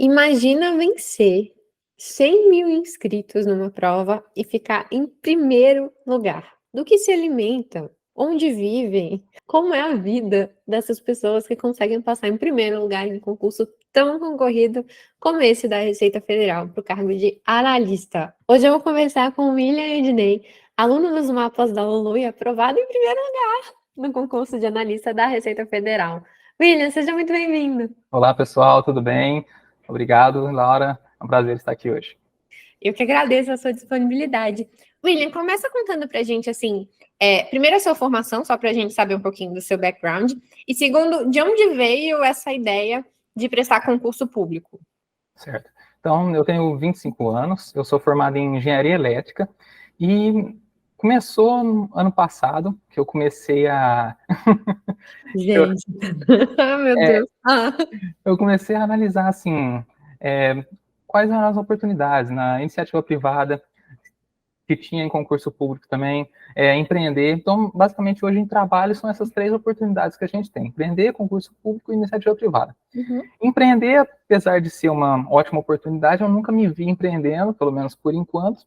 Imagina vencer 100.000 inscritos numa prova e ficar em primeiro lugar. Do que se alimentam? Onde vivem? Como é a vida dessas pessoas que conseguem passar em primeiro lugar em um concurso tão concorrido como esse da Receita Federal, para o cargo de analista? Hoje eu vou conversar com o William Ednei, aluno dos mapas da Lulu e aprovado em primeiro lugar no concurso de analista da Receita Federal. William, seja muito bem-vindo. Olá, pessoal, tudo bem? Obrigado, Laura. É um prazer estar aqui hoje. Eu que agradeço a sua disponibilidade. William, começa contando pra gente, assim, primeiro a sua formação, só pra gente saber um pouquinho do seu background, e segundo, de onde veio essa ideia de prestar concurso público? Certo. Então, eu tenho 25 anos, eu sou formado em Engenharia Elétrica e começou no ano passado que eu comecei a... Gente, meu Deus. eu comecei a analisar, assim, quais eram as oportunidades na iniciativa privada que tinha em concurso público também, empreender. Então, basicamente, hoje em trabalho são essas três oportunidades que a gente tem: empreender, concurso público e iniciativa privada. Uhum. Empreender, apesar de ser uma ótima oportunidade, eu nunca me vi empreendendo, pelo menos por enquanto.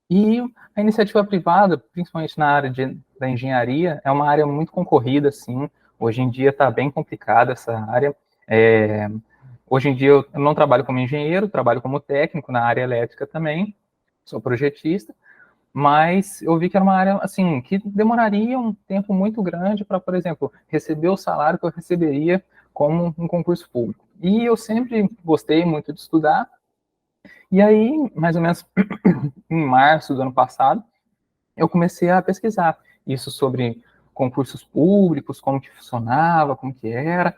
E a iniciativa privada, principalmente na área da engenharia, é uma área muito concorrida, assim. Hoje em dia está bem complicada essa área. Hoje em dia eu não trabalho como engenheiro, trabalho como técnico na área elétrica também, sou projetista, mas eu vi que era uma área, assim, que demoraria um tempo muito grande para, por exemplo, receber o salário que eu receberia como um concurso público. E eu sempre gostei muito de estudar, e aí, mais ou menos em março do ano passado, eu comecei a pesquisar isso sobre concursos públicos, como que funcionava, como que era.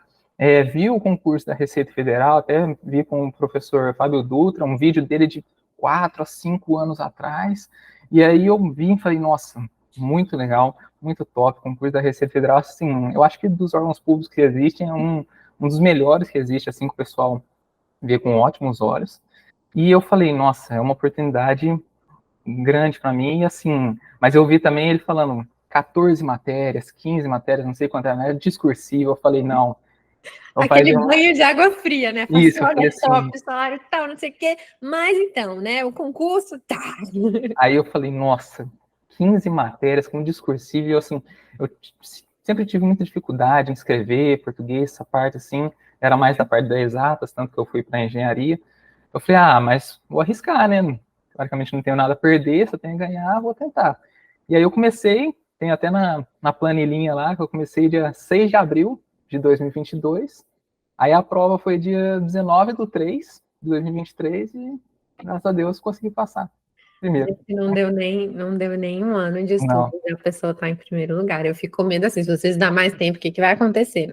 Vi o concurso da Receita Federal, até vi com o professor Fábio Dutra, um vídeo dele de 4 a 5 anos atrás, e aí eu vi e falei, nossa, muito legal, muito top, o concurso da Receita Federal, assim, eu acho que dos órgãos públicos que existem, é um dos melhores que existe, assim, que o pessoal vê com ótimos olhos. E eu falei, nossa, é uma oportunidade grande para mim, e assim, mas eu vi também ele falando 14 matérias, 15 matérias, não sei quanto era discursivo, eu falei, não. Aquele banho de água fria, né? Isso, eu Olha, falei assim. top, salário tal, não sei o quê. Mas então, né? O concurso, tá. Aí eu falei, nossa, 15 matérias com discursivo, e eu assim, eu sempre tive muita dificuldade em escrever português, essa parte assim, era mais da parte das exatas, tanto que eu fui para engenharia. Eu falei, mas vou arriscar, né? Praticamente não tenho nada a perder, só tenho a ganhar, vou tentar. E aí eu comecei, tem até na planilhinha lá, que eu comecei dia 6 de abril de 2022. Aí a prova foi dia 19/3 de 2023 e, graças a Deus, consegui passar primeiro. Não deu nem um ano de estudo Não. e a pessoa está em primeiro lugar. Eu fico com medo assim, se vocês dão mais tempo, o que vai acontecer?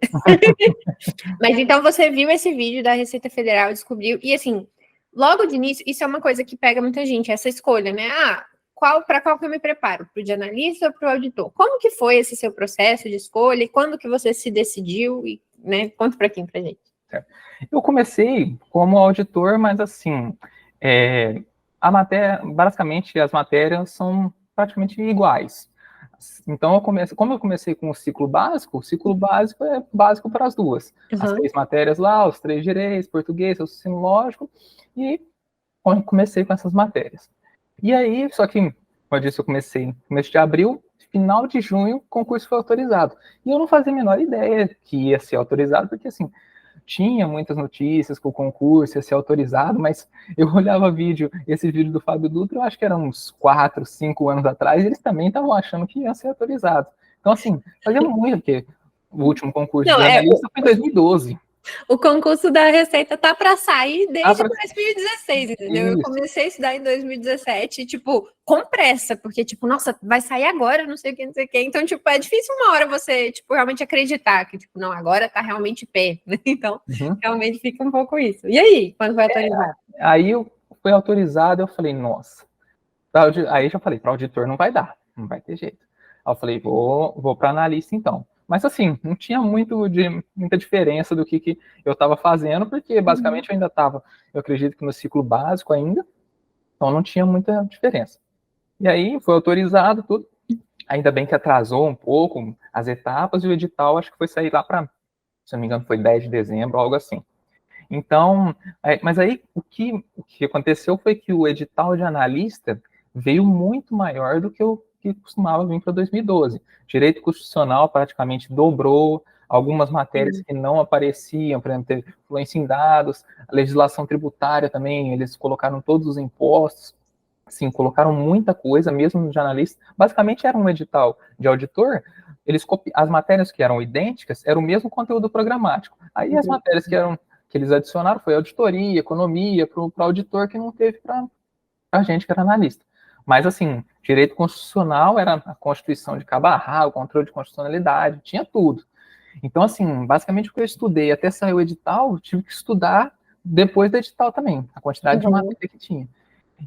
Mas então você viu esse vídeo da Receita Federal, descobriu, e assim, logo de início, isso é uma coisa que pega muita gente, essa escolha, né? Para qual que eu me preparo? Para o de analista ou para o auditor? Como que foi esse seu processo de escolha? E quando que você se decidiu? E, né, conta para quem, pra gente. Eu comecei como auditor, mas assim, a matéria, basicamente as matérias são praticamente iguais. Então, como eu comecei com o ciclo básico é básico para as duas. As 3 matérias lá, os 3 direitos, português, raciocínio lógico, e comecei com essas matérias. E aí, só que, como eu disse, eu comecei no começo de abril, final de junho, o concurso foi autorizado. E eu não fazia a menor ideia que ia ser autorizado, porque assim, tinha muitas notícias que o concurso ia ser autorizado, mas eu olhava esse vídeo do Fábio Dutra, eu acho que era uns 4, 5 anos atrás, e eles também estavam achando que ia ser autorizado. Então, assim, fazia muito, porque o último concurso de analista foi em 2012. O concurso da Receita tá para sair desde 2016, entendeu? Isso. Eu comecei a estudar em 2017, tipo, com pressa, porque, tipo, nossa, vai sair agora, não sei o que, não sei o que. Então, tipo, é difícil uma hora você, tipo, realmente acreditar que, tipo, não, agora tá realmente perto, né? Então, realmente fica um pouco isso. E aí, quando foi autorizado? Aí foi autorizado, eu falei, nossa. Aí já falei, para auditor não vai dar, não vai ter jeito. Aí eu falei, vou para analista então. Mas assim, não tinha muita diferença do que eu estava fazendo, porque basicamente eu ainda estava, eu acredito que no ciclo básico ainda, então não tinha muita diferença. E aí foi autorizado tudo, ainda bem que atrasou um pouco as etapas, e o edital acho que foi sair lá para, se não me engano, foi 10 de dezembro, algo assim. Então, mas aí o que aconteceu foi que o edital de analista veio muito maior do que o que costumava vir para 2012. Direito constitucional praticamente dobrou, algumas matérias que não apareciam, por exemplo, teve fluência em dados, a legislação tributária também, eles colocaram todos os impostos, assim, colocaram muita coisa, mesmo no de analista. Basicamente era um edital de auditor, as matérias que eram idênticas eram o mesmo conteúdo programático. Aí as matérias que eles adicionaram foi auditoria, economia, para o auditor que não teve para a gente que era analista. Mas, assim, direito constitucional era a Constituição de cabo a rabo, o controle de constitucionalidade, tinha tudo. Então, assim, basicamente o que eu estudei até sair o edital, eu tive que estudar depois do edital também, a quantidade de matéria que tinha.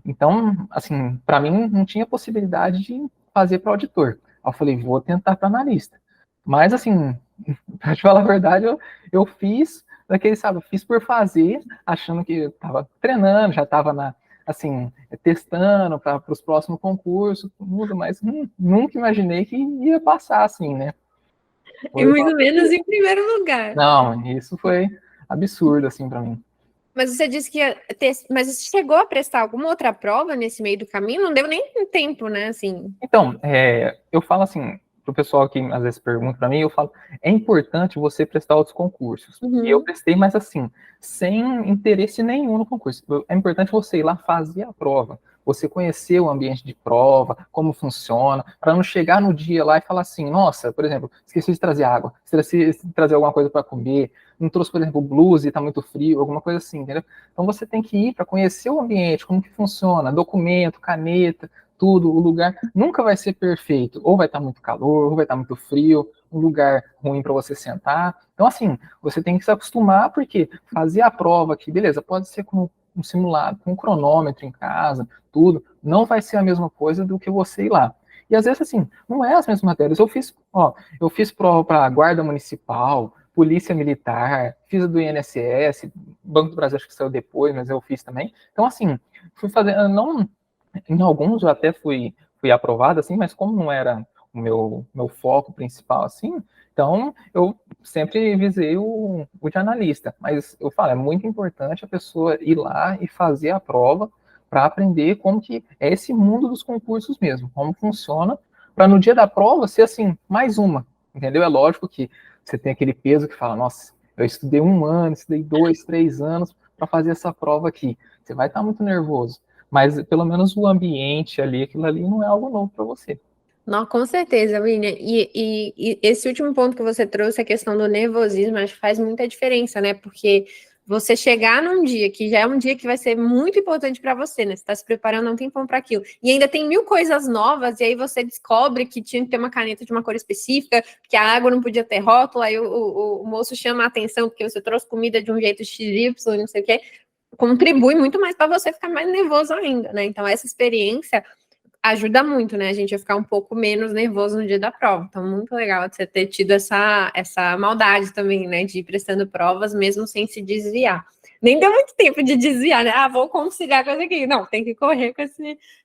Então, assim, para mim não tinha possibilidade de fazer para auditor. Aí eu falei, vou tentar para analista. Mas, assim, para te falar a verdade, eu fiz daquele, sabe, fiz por fazer, achando que estava treinando, já estava assim, testando para os próximos concursos, tudo, mas nunca imaginei que ia passar assim, né? E muito menos em primeiro lugar. Não, isso foi absurdo, assim, para mim. Mas você disse que ia ter. Mas você chegou a prestar alguma outra prova nesse meio do caminho? Não deu nem tempo, né? Assim. Então, eu falo assim, pro pessoal que às vezes pergunta para mim, eu falo, é importante você prestar outros concursos. E eu prestei, mas assim, sem interesse nenhum no concurso. É importante você ir lá fazer a prova, você conhecer o ambiente de prova, como funciona, para não chegar no dia lá e falar assim, nossa, por exemplo, esqueci de trazer água, esqueci de trazer alguma coisa para comer, não trouxe, por exemplo, blusa e está muito frio, alguma coisa assim, entendeu? Então você tem que ir para conhecer o ambiente, como que funciona, documento, caneta, tudo, o lugar nunca vai ser perfeito. Ou vai estar muito calor, ou vai estar muito frio, um lugar ruim para você sentar. Então, assim, você tem que se acostumar, porque fazer a prova aqui, beleza, pode ser com um simulado, com um cronômetro em casa, tudo, não vai ser a mesma coisa do que você ir lá. E às vezes, assim, não é as mesmas matérias. Eu fiz prova para guarda municipal, polícia militar, fiz a do INSS, Banco do Brasil acho que saiu depois, mas eu fiz também. Então, assim, fui fazer, não, em alguns eu até fui aprovado, assim, mas como não era o meu foco principal, assim, então eu sempre visei o de analista. Mas eu falo, é muito importante a pessoa ir lá e fazer a prova para aprender como que é esse mundo dos concursos mesmo, como funciona, para no dia da prova ser assim, mais uma, entendeu? É lógico que você tem aquele peso que fala, nossa, eu estudei 1 ano, estudei 2, 3 anos para fazer essa prova aqui. Você vai estar muito nervoso, mas pelo menos o ambiente ali, aquilo ali não é algo novo para você. Não, com certeza, William. E esse último ponto que você trouxe, a questão do nervosismo, acho que faz muita diferença, né? Porque você chegar num dia que já é um dia que vai ser muito importante para você, né? Você está se preparando há um tempão para aquilo. E ainda tem mil coisas novas, e aí você descobre que tinha que ter uma caneta de uma cor específica, que a água não podia ter rótulo, aí o moço chama a atenção porque você trouxe comida de um jeito XY, não sei o quê. Contribui muito mais para você ficar mais nervoso ainda, né? Então, essa experiência ajuda muito, né? A gente a ficar um pouco menos nervoso no dia da prova. Então, muito legal você ter tido essa maldade também, né? De ir prestando provas mesmo sem se desviar. Nem deu muito tempo de desviar, né? Ah, vou conciliar com isso aqui. Não, tem que correr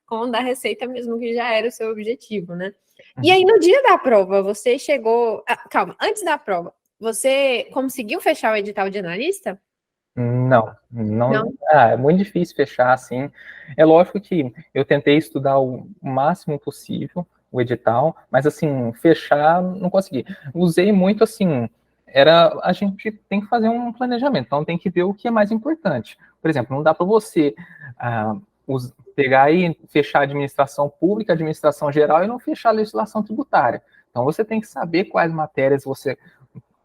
com o da receita mesmo, que já era o seu objetivo, né? E aí, no dia da prova, você chegou. Calma, antes da prova, você conseguiu fechar o edital de analista? Não, não, Não. é muito difícil fechar assim. É lógico que eu tentei estudar o máximo possível o edital, mas assim, fechar não consegui. Usei muito assim, a gente tem que fazer um planejamento, então tem que ver o que é mais importante. Por exemplo, não dá para você ah, pegar e fechar a administração pública, a administração geral e não fechar a legislação tributária. Então você tem que saber quais matérias você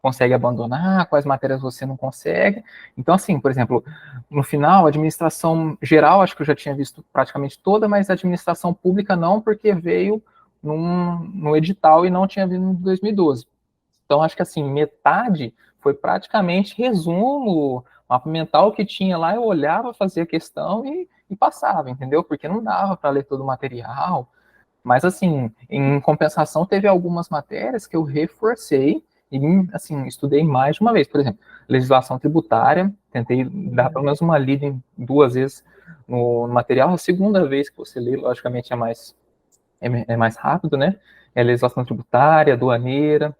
consegue abandonar, quais matérias você não consegue. Então, assim, por exemplo, no final, a administração geral, acho que eu já tinha visto praticamente toda, mas a administração pública não, porque veio no edital e não tinha vindo em 2012. Então, acho que assim, metade foi praticamente resumo, mapa mental que tinha lá, eu olhava, fazia a questão e passava, entendeu? Porque não dava para ler todo o material. Mas, assim, em compensação, teve algumas matérias que eu reforcei e, assim, estudei mais de uma vez. Por exemplo, legislação tributária, tentei dar pelo menos uma lida em 2 vezes no material. A segunda vez que você lê, logicamente, é mais rápido, né? É legislação tributária, aduaneira.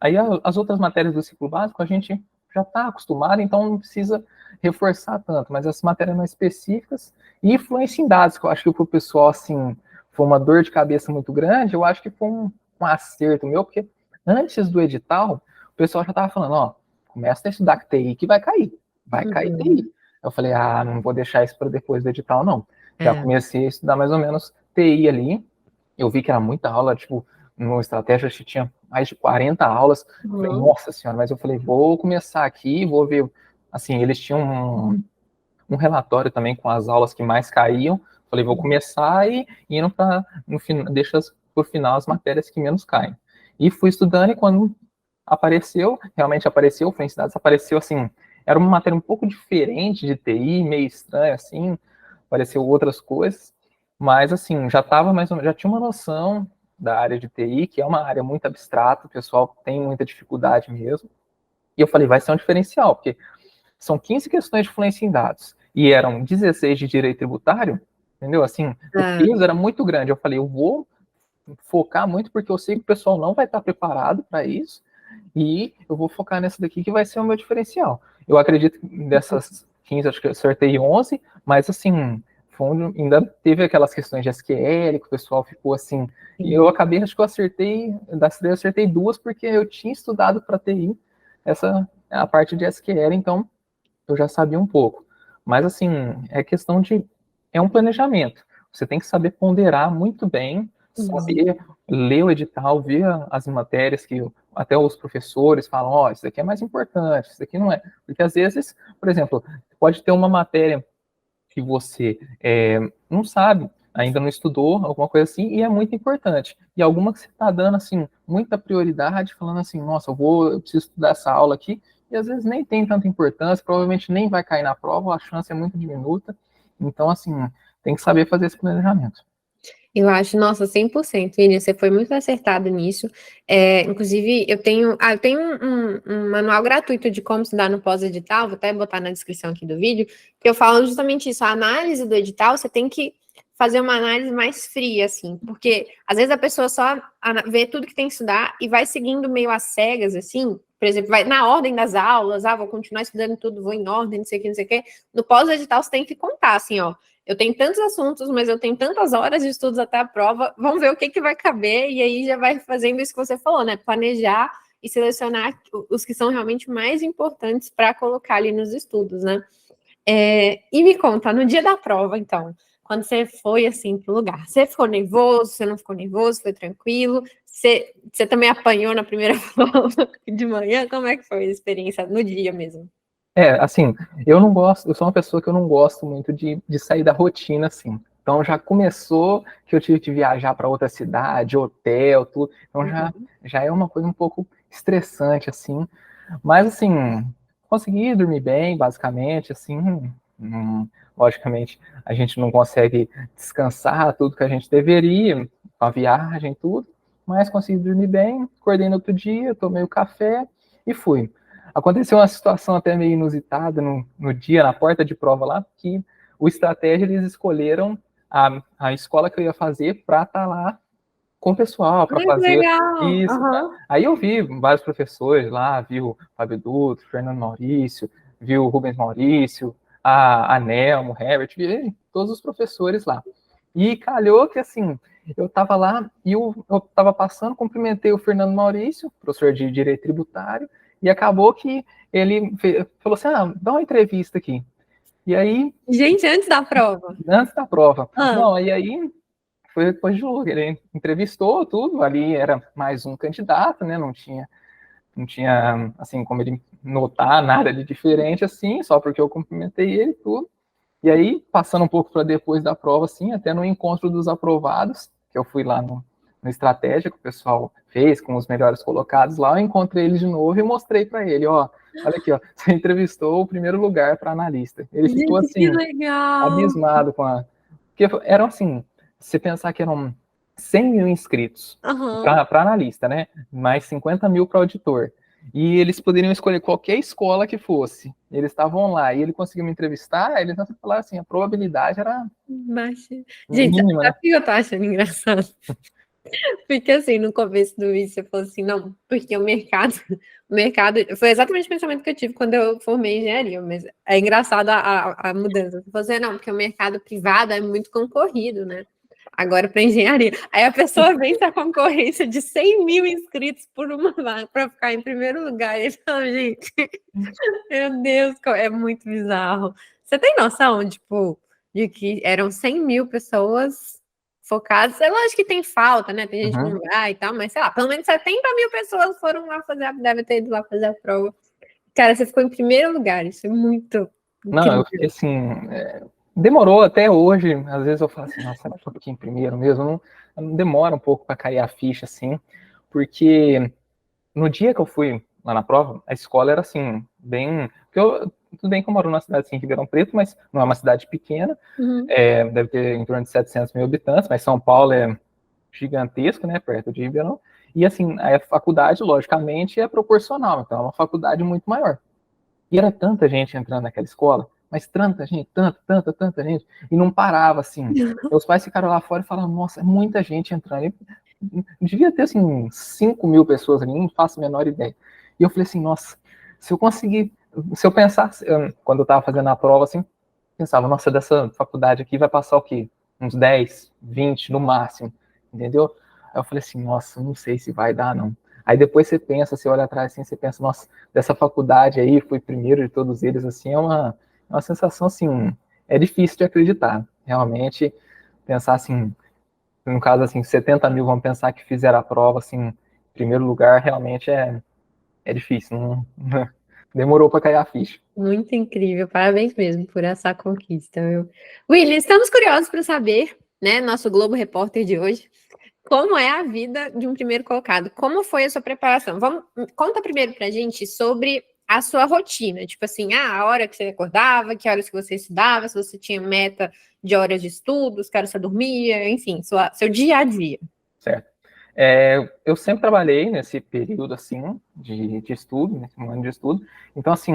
Aí as outras matérias do ciclo básico a gente já está acostumado, então não precisa reforçar tanto, mas as matérias mais específicas e influência em dados, que eu acho que para o pessoal, assim, foi uma dor de cabeça muito grande, eu acho que foi um acerto meu, porque antes do edital, o pessoal já estava falando, ó, começa a estudar TI que vai cair TI. Eu falei, não vou deixar isso para depois do edital, não. Já comecei a estudar mais ou menos TI ali, eu vi que era muita aula, tipo, no Estratégia acho que tinha mais de 40 aulas, falei, nossa senhora, mas eu falei, vou começar aqui, vou ver, assim, eles tinham um relatório também com as aulas que mais caíam, falei, vou começar e indo para, no final, deixa por final as matérias que menos caem. E fui estudando e quando apareceu, realmente apareceu, o Fluência em Dados apareceu, assim, era uma matéria um pouco diferente de TI, meio estranha, assim, apareceu outras coisas, mas, assim, já estava mais ou menos, já tinha uma noção da área de TI, que é uma área muito abstrata, o pessoal tem muita dificuldade mesmo, e eu falei, vai ser um diferencial, porque são 15 questões de fluência em dados, e eram 16 de direito tributário, entendeu? Assim, o peso era muito grande, eu falei, eu vou focar muito, porque eu sei que o pessoal não vai estar preparado para isso, e eu vou focar nessa daqui que vai ser o meu diferencial. Eu acredito que dessas 15, acho que eu acertei 11, mas assim, ainda teve aquelas questões de SQL, que o pessoal ficou assim, e eu acabei, acho que eu acertei, das três eu acertei duas, porque eu tinha estudado para TI, essa a parte de SQL, então eu já sabia um pouco. Mas assim, é questão de, é um planejamento. Você tem que saber ponderar muito bem, saber ler o edital, ver as matérias que até os professores falam, ó, isso daqui é mais importante, isso daqui não é. Porque às vezes, por exemplo, pode ter uma matéria que você não sabe, ainda não estudou, alguma coisa assim, e é muito importante. E alguma que você está dando, assim, muita prioridade, falando assim, nossa, eu preciso estudar essa aula aqui, e às vezes nem tem tanta importância, provavelmente nem vai cair na prova, a chance é muito diminuta. Então, assim, tem que saber fazer esse planejamento. Eu acho, nossa, 100%, William, você foi muito acertado nisso. Inclusive, eu tenho um manual gratuito de como estudar no pós-edital, vou até botar na descrição aqui do vídeo, que eu falo justamente isso, a análise do edital, você tem que fazer uma análise mais fria, assim, porque às vezes a pessoa só vê tudo que tem que estudar e vai seguindo meio às cegas, assim, por exemplo, vai na ordem das aulas, vou continuar estudando tudo, vou em ordem, não sei o que, não sei o que. No pós-edital você tem que contar, assim, ó, eu tenho tantos assuntos, mas eu tenho tantas horas de estudos até a prova, vamos ver o que vai caber, e aí já vai fazendo isso que você falou, né? Planejar e selecionar os que são realmente mais importantes para colocar ali nos estudos, né? E me conta, no dia da prova, então, quando você foi assim pro lugar, você ficou nervoso, você não ficou nervoso, foi tranquilo? Você também apanhou na primeira prova de manhã? Como é que foi a experiência no dia mesmo? Assim, eu não gosto, eu sou uma pessoa que eu não gosto muito de sair da rotina, assim. Então já começou que eu tive que viajar para outra cidade, hotel, tudo. Então já é uma coisa um pouco estressante, assim. Mas, assim, consegui dormir bem, basicamente, assim. Logicamente, a gente não consegue descansar tudo que a gente deveria, com a viagem, tudo. Mas consegui dormir bem, acordei no outro dia, tomei o café e fui. Aconteceu uma situação até meio inusitada no dia, na porta de prova lá, que o estratégia eles escolheram a escola que eu ia fazer para estar lá com o pessoal, para Ai, que fazer legal! isso. Tá? Aí eu vi vários professores lá, vi o Fábio Dutra, Fernando Maurício, vi o Rubens Maurício, a Nelmo, Herbert, vi todos os professores lá. E calhou que, assim, eu estava lá e eu estava passando, cumprimentei o Fernando Maurício, professor de Direito Tributário, e acabou que ele falou assim, dá uma entrevista aqui. E aí... Gente, antes da prova. Antes da prova. Não, e aí foi depois de jogo. Ele entrevistou tudo, ali era mais um candidato, né? Não tinha assim, como ele notar nada de diferente, assim, só porque eu cumprimentei ele tudo. E aí, passando um pouco para depois da prova, assim, até no encontro dos aprovados, que eu fui lá no Estratégia, que o pessoal fez com os melhores colocados lá, eu encontrei ele de novo e mostrei para ele, ó, olha aqui, ó, você entrevistou o primeiro lugar para analista. Ele ficou, Gente, que assim, legal! abismado com a... Porque eram, assim, se pensar que eram 100 mil inscritos para analista, né? Mais 50 mil para auditor. E eles poderiam escolher qualquer escola que fosse. Eles estavam lá e ele conseguiu me entrevistar, eles não falaram assim, a probabilidade era Baixa. Gente, mínima, sabe né? o que eu tô achando engraçado? Porque assim, no começo do vídeo você falou assim, não, porque o mercado, foi exatamente o pensamento que eu tive quando eu formei engenharia, mas é engraçado a mudança. Você falou assim, não, porque o mercado privado é muito concorrido, né? Agora para engenharia. Aí a pessoa vence a concorrência de 100 mil inscritos por uma vaga para ficar em primeiro lugar. E fala, gente, meu Deus, é muito bizarro. Você tem noção, tipo, de que eram 100 mil pessoas focadas? Eu acho que tem falta, né? Tem gente que não Uhum. vai e tal, mas sei lá, pelo menos 70 mil pessoas foram lá fazer, deve ter ido lá fazer a prova. Cara, você ficou em primeiro lugar, isso é muito Não, eu incrível. fiquei assim. Demorou até hoje. Às vezes eu falo assim, nossa, será que eu fiquei em primeiro mesmo? Não demora um pouco para cair a ficha, assim, porque no dia que eu fui lá na prova, a escola era assim, bem. Tudo bem que eu moro numa cidade assim, Ribeirão Preto, mas não é uma cidade pequena, Uhum. deve ter em torno de 700 mil habitantes, mas São Paulo é gigantesco, né, perto de Ribeirão. E assim, a faculdade, logicamente, é proporcional, então é uma faculdade muito maior. E era tanta gente entrando naquela escola, mas tanta gente, tanta gente, e não parava assim. Meus pais ficaram lá fora e falaram: nossa, é muita gente entrando. E devia ter assim 5 mil pessoas ali, não faço a menor ideia. E eu falei assim: nossa, se eu conseguir, se eu pensasse, quando eu estava fazendo a prova, assim, pensava: nossa, dessa faculdade aqui vai passar o quê? Uns 10, 20 no máximo, entendeu? Aí eu falei assim: nossa, não sei se vai dar, não. Aí depois você pensa, você olha atrás assim, você pensa: nossa, dessa faculdade aí, fui primeiro de todos eles, assim, é uma sensação, assim, é difícil de acreditar. Realmente, pensar assim, no caso, assim, 70 mil vão pensar que fizeram a prova, assim, em primeiro lugar, realmente é difícil. Demorou para cair a ficha. Muito incrível, parabéns mesmo por essa conquista, viu? William, estamos curiosos para saber, né, nosso Globo Repórter de hoje, como é a vida de um primeiro colocado? Como foi a sua preparação? Conta primeiro pra gente sobre a sua rotina, tipo assim, a hora que você acordava, que horas que você estudava, se você tinha meta de horas de estudos, que horas você dormia, enfim, seu dia a dia. Certo. Eu sempre trabalhei nesse período, assim, de estudo, nesse ano de estudo. Então, assim,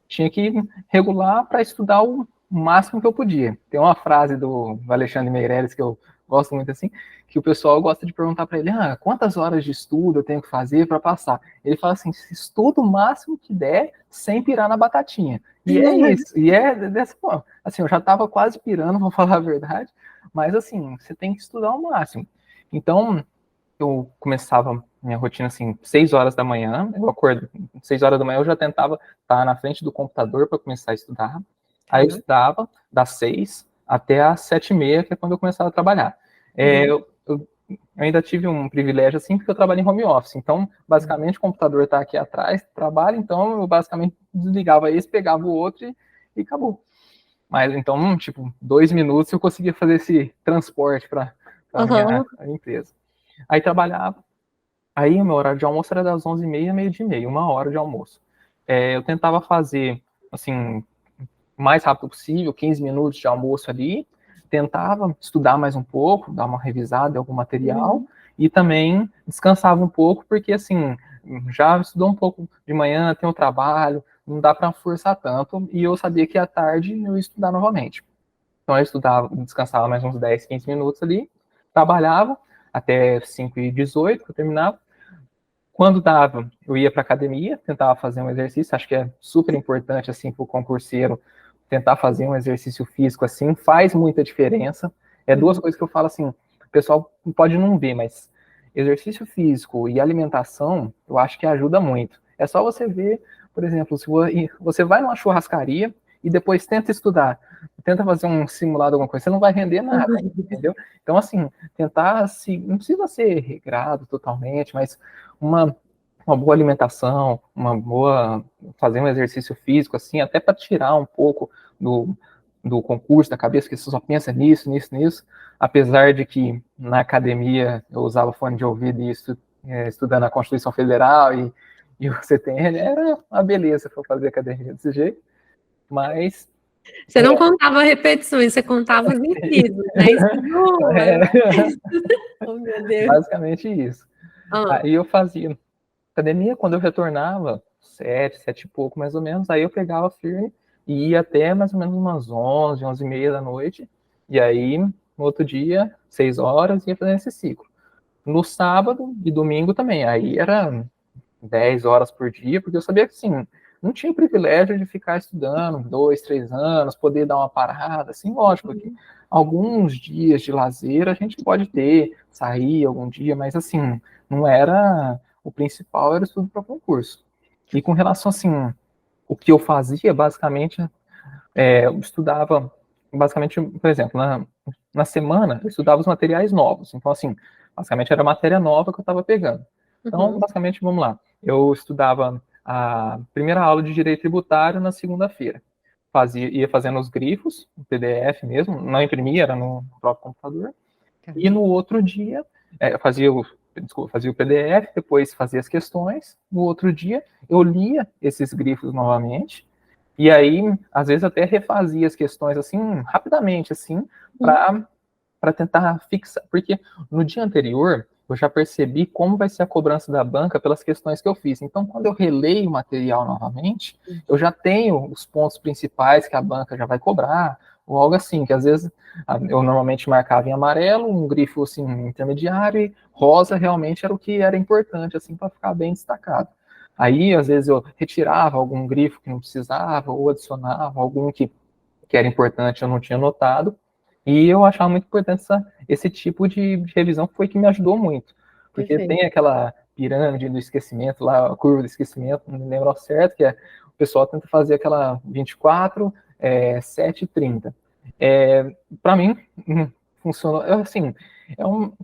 tinha que regular para estudar o máximo que eu podia. Tem uma frase do Alexandre Meirelles que eu gosto muito, assim, que o pessoal gosta de perguntar para ele: quantas horas de estudo eu tenho que fazer para passar? Ele fala assim: estuda o máximo que der, sem pirar na batatinha. E é isso. E é dessa forma. Assim, eu já estava quase pirando, vou falar a verdade, mas, assim, você tem que estudar o máximo. Então, eu começava minha rotina assim, 6 horas da manhã, eu acordo, 6 horas da manhã eu já tentava estar na frente do computador para começar a estudar. Aí eu Tá. estudava das 6 até as 7h30, que é quando eu começava a trabalhar. Uhum. Eu ainda tive um privilégio assim, porque eu trabalho em home office. Então, basicamente, o computador está aqui atrás, trabalho, então eu basicamente desligava esse, pegava o outro e acabou. Mas então, tipo, 2 minutos eu conseguia fazer esse transporte para a minha Uhum. empresa. Aí trabalhava. Aí o meu horário de almoço era das 11h30, meio-dia e meia, 1 hora de almoço. Eu tentava fazer, assim, o mais rápido possível, 15 minutos de almoço ali. Tentava estudar mais um pouco, dar uma revisada em algum material. Uhum. E também descansava um pouco, porque, assim, já estudou um pouco de manhã, tem o trabalho, não dá para forçar tanto. E eu sabia que à tarde eu ia estudar novamente. Então eu estudava, descansava mais uns 10, 15 minutos ali, trabalhava até 5h18, que eu terminava. Quando dava, eu ia para academia, tentava fazer um exercício, acho que é super importante, assim, para o concurseiro, tentar fazer um exercício físico, assim, faz muita diferença. É duas Uhum. coisas que eu falo assim, o pessoal pode não ver, mas exercício físico e alimentação, eu acho que ajuda muito. É só você ver, por exemplo, se você vai numa churrascaria e depois tenta estudar, tenta fazer um simulado, alguma coisa, você não vai render nada, entendeu? Então, assim, tentar, se, não precisa ser regrado totalmente, mas uma, uma boa alimentação, fazer um exercício físico, assim, até para tirar um pouco do concurso da cabeça, que você só pensa nisso, nisso, nisso, apesar de que na academia eu usava fone de ouvido e estudando a Constituição Federal e o CTN, era uma beleza para fazer academia desse jeito, mas Você não contava repetições, você contava os incisos, né? Inciso, é oh, meu Deus. basicamente isso. Ah, Aí eu fazia academia, quando eu retornava, 7 e pouco mais ou menos, aí eu pegava firme e ia até mais ou menos umas 11, 11h30 da noite, e aí no outro dia, 6 horas, ia fazendo esse ciclo. no sábado e domingo também. Aí era 10 horas por dia, porque eu sabia que, assim, não tinha o privilégio de ficar estudando 2, 3 anos, poder dar uma parada, assim, lógico que alguns dias de lazer a gente pode ter, sair algum dia, mas, assim, não era, o principal era o estudo para concurso. E com relação, assim, o que eu fazia, basicamente, eu estudava, basicamente, por exemplo, na semana, eu estudava os materiais novos. Então, assim, basicamente era matéria nova que eu estava pegando. Então, Uhum. basicamente, vamos lá. Eu estudava a primeira aula de direito tributário na segunda-feira. Ia fazendo os grifos, no PDF mesmo, não imprimia, era no próprio computador. Tá. E no outro dia, fazia o PDF, depois fazia as questões. No outro dia, eu lia esses grifos novamente. E aí, às vezes, até refazia as questões assim, rapidamente, assim, Uhum. para tentar fixar. Porque no dia anterior, eu já percebi como vai ser a cobrança da banca pelas questões que eu fiz. Então, quando eu releio o material novamente, eu já tenho os pontos principais que a banca já vai cobrar, ou algo assim, que às vezes eu normalmente marcava em amarelo, um grifo assim intermediário, e rosa realmente era o que era importante, assim, para ficar bem destacado. Aí, às vezes, eu retirava algum grifo que não precisava, ou adicionava algum que era importante, eu não tinha notado. E eu achava muito importante esse tipo de revisão, que foi que me ajudou muito. Porque Perfeito. tem aquela pirâmide do esquecimento, lá, a curva do esquecimento, não me lembro ao certo, que o pessoal tenta fazer aquela 24, 7 e 30. Para mim, funcionou. Assim,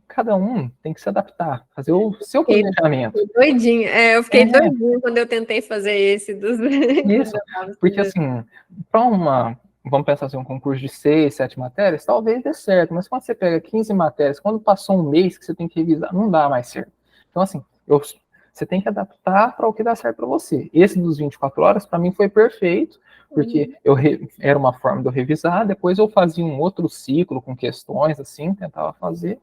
cada um tem que se adaptar, fazer o seu Fiquei planejamento. doidinha. Eu fiquei É, doidinha quando eu tentei fazer esse dos quando isso, eu estava porque estudando. assim, para vamos pensar assim, um concurso de 6, 7 matérias, talvez dê certo, mas quando você pega 15 matérias, quando passou um mês que você tem que revisar, não dá mais certo. Então, assim, você tem que adaptar para o que dá certo para você. Esse dos 24 horas, para mim, foi perfeito, porque Uhum. era uma forma de eu revisar, depois eu fazia um outro ciclo com questões, assim, tentava fazer,